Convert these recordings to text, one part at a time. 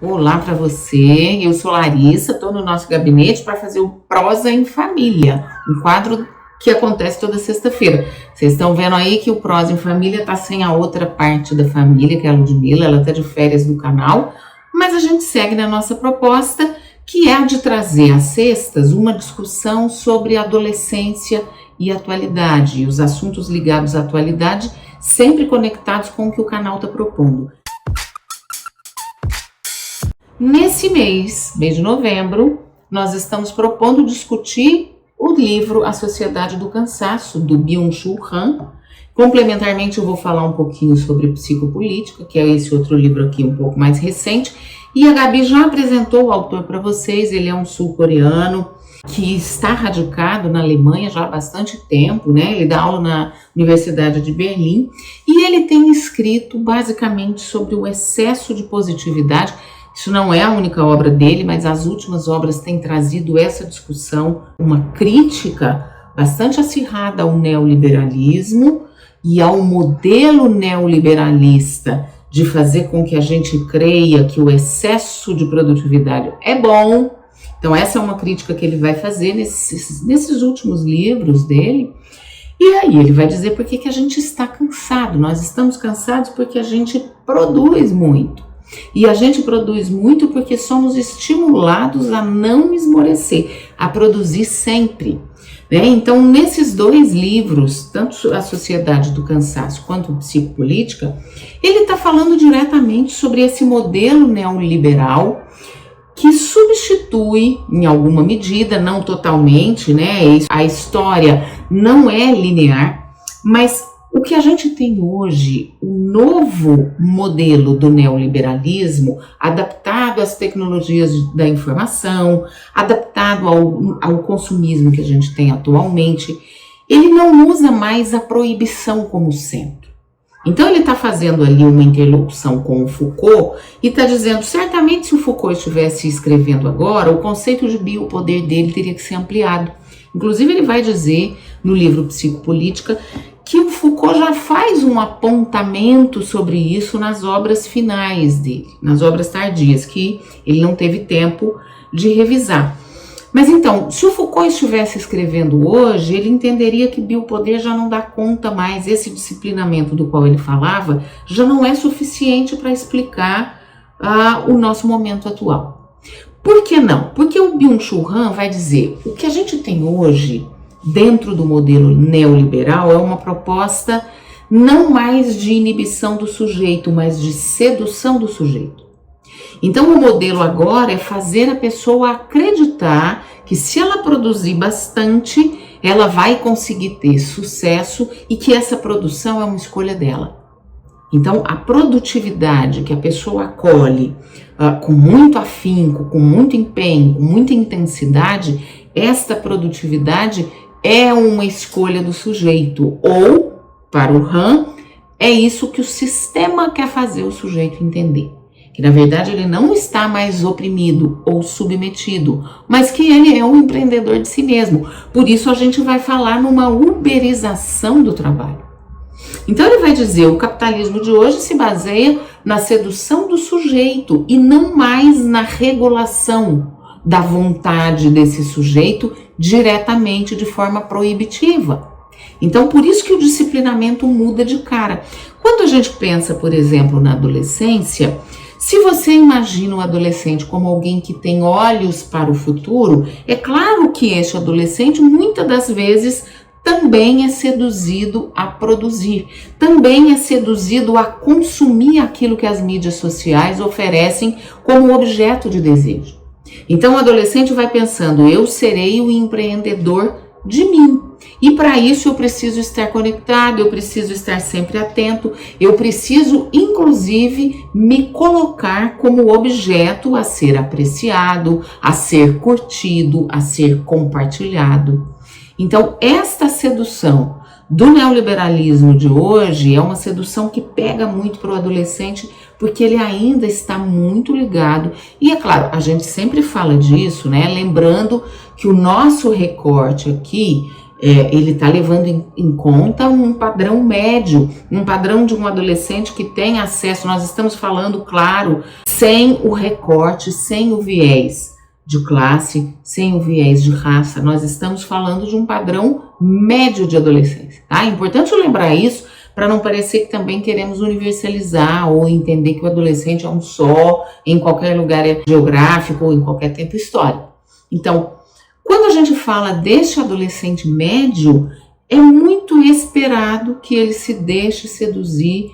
Olá para você, eu sou Larissa, estou no nosso gabinete para fazer o Prosa em Família, um quadro que acontece toda sexta-feira. Vocês estão vendo aí que o Prosa em Família está sem a outra parte da família, que é a Ludmilla, ela está de férias do canal, mas a gente segue na nossa proposta, que é a de trazer às sextas uma discussão sobre adolescência e atualidade, e os assuntos ligados à atualidade, sempre conectados com o que o canal está propondo. Nesse mês de novembro, nós estamos propondo discutir o livro A Sociedade do Cansaço, do Byung-Chul Han. Complementarmente, eu vou falar um pouquinho sobre psicopolítica, que é esse outro livro aqui um pouco mais recente. E a Gabi já apresentou o autor para vocês, ele é um sul-coreano que está radicado na Alemanha já há bastante tempo, né? Ele dá aula na Universidade de Berlim e ele tem escrito basicamente sobre o excesso de positividade. Isso não é a única obra dele, mas as últimas obras têm trazido essa discussão, uma crítica bastante acirrada ao neoliberalismo e ao modelo neoliberalista de fazer com que a gente creia que o excesso de produtividade é bom. Então essa é uma crítica que ele vai fazer nesses últimos livros dele. E aí ele vai dizer por que a gente está cansado. Nós estamos cansados porque a gente produz muito. E a gente produz muito porque somos estimulados a não esmorecer, a produzir sempre, né? Então, nesses dois livros, tanto A Sociedade do Cansaço quanto Psicopolítica, ele está falando diretamente sobre esse modelo neoliberal que substitui, em alguma medida, não totalmente, né? A história não é linear, mas o que a gente tem hoje, o novo modelo do neoliberalismo, adaptado às tecnologias da informação, adaptado ao consumismo que a gente tem atualmente, ele não usa mais a proibição como centro. Então ele está fazendo ali uma interlocução com o Foucault e está dizendo, certamente se o Foucault estivesse escrevendo agora, o conceito de biopoder dele teria que ser ampliado. Inclusive ele vai dizer no livro Psicopolítica que o Foucault já faz um apontamento sobre isso nas obras finais dele, nas obras tardias, que ele não teve tempo de revisar. Mas então, se o Foucault estivesse escrevendo hoje, ele entenderia que biopoder já não dá conta mais, esse disciplinamento do qual ele falava, já não é suficiente para explicar o nosso momento atual. Por que não? Porque o Byung-Chul Han vai dizer, o que a gente tem hoje dentro do modelo neoliberal é uma proposta não mais de inibição do sujeito, mas de sedução do sujeito. Então o modelo agora é fazer a pessoa acreditar que se ela produzir bastante, ela vai conseguir ter sucesso e que essa produção é uma escolha dela. Então a produtividade que a pessoa acolhe com muito afinco, com muito empenho, com muita intensidade, esta produtividade é uma escolha do sujeito, ou, para o Han, é isso que o sistema quer fazer o sujeito entender. Que, na verdade, ele não está mais oprimido ou submetido, mas que ele é um empreendedor de si mesmo. Por isso, a gente vai falar numa uberização do trabalho. Então, ele vai dizer, o capitalismo de hoje se baseia na sedução do sujeito e não mais na regulação da vontade desse sujeito diretamente de forma proibitiva. Então, por isso que o disciplinamento muda de cara. Quando a gente pensa, por exemplo, na adolescência, se você imagina um adolescente como alguém que tem olhos para o futuro, é claro que este adolescente, muitas das vezes, também é seduzido a produzir, também é seduzido a consumir aquilo que as mídias sociais oferecem como objeto de desejo. Então o adolescente vai pensando, eu serei o empreendedor de mim. E para isso eu preciso estar conectado, eu preciso estar sempre atento, eu preciso inclusive me colocar como objeto a ser apreciado, a ser curtido, a ser compartilhado. Então esta sedução do neoliberalismo de hoje é uma sedução que pega muito para o adolescente, porque ele ainda está muito ligado, e é claro, a gente sempre fala disso, né? Lembrando que o nosso recorte aqui, ele está levando em conta um padrão médio, um padrão de um adolescente que tem acesso, nós estamos falando, claro, sem o recorte, sem o viés de classe, sem o viés de raça. Nós estamos falando de um padrão médio de adolescência, tá? É importante lembrar isso para não parecer que também queremos universalizar ou entender que o adolescente é um só em qualquer lugar geográfico ou em qualquer tempo histórico. Então, quando a gente fala deste adolescente médio, é muito esperado que ele se deixe seduzir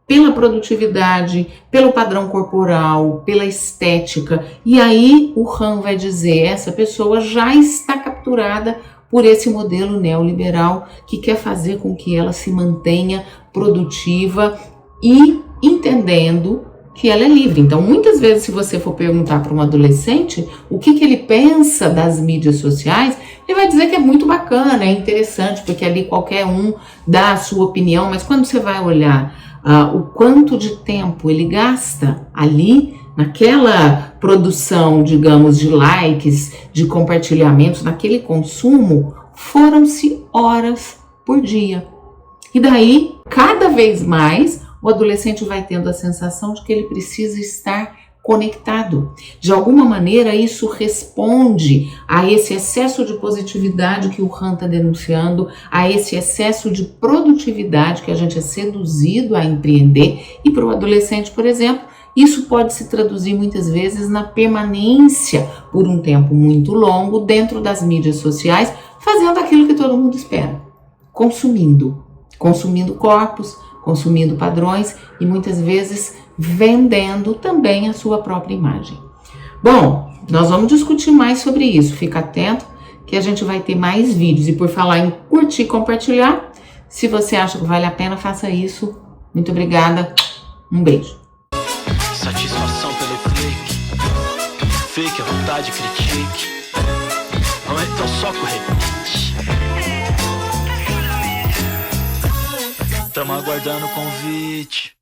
pela produtividade, pelo padrão corporal, pela estética. E aí o Han vai dizer, essa pessoa já está capturada por esse modelo neoliberal que quer fazer com que ela se mantenha produtiva e entendendo que ela é livre. Então, muitas vezes, se você for perguntar para um adolescente o que ele pensa das mídias sociais, ele vai dizer que é muito bacana, é interessante, porque ali qualquer um dá a sua opinião, mas quando você vai olhar o quanto de tempo ele gasta ali, naquela produção, digamos, de likes, de compartilhamentos, naquele consumo, foram-se horas por dia. E daí, cada vez mais, o adolescente vai tendo a sensação de que ele precisa estar conectado. De alguma maneira, isso responde a esse excesso de positividade que o Han está denunciando, a esse excesso de produtividade que a gente é seduzido a empreender. E para o adolescente, por exemplo, isso pode se traduzir muitas vezes na permanência por um tempo muito longo dentro das mídias sociais, fazendo aquilo que todo mundo espera, consumindo corpos, consumindo padrões e muitas vezes vendendo também a sua própria imagem. Bom, nós vamos discutir mais sobre isso, fica atento que a gente vai ter mais vídeos. E por falar em curtir e compartilhar, se você acha que vale a pena, faça isso. Muito obrigada, um beijo. Satisfação pelo clique, fake, a vontade, critique, não é tão só corrente. Tamo aguardando o convite.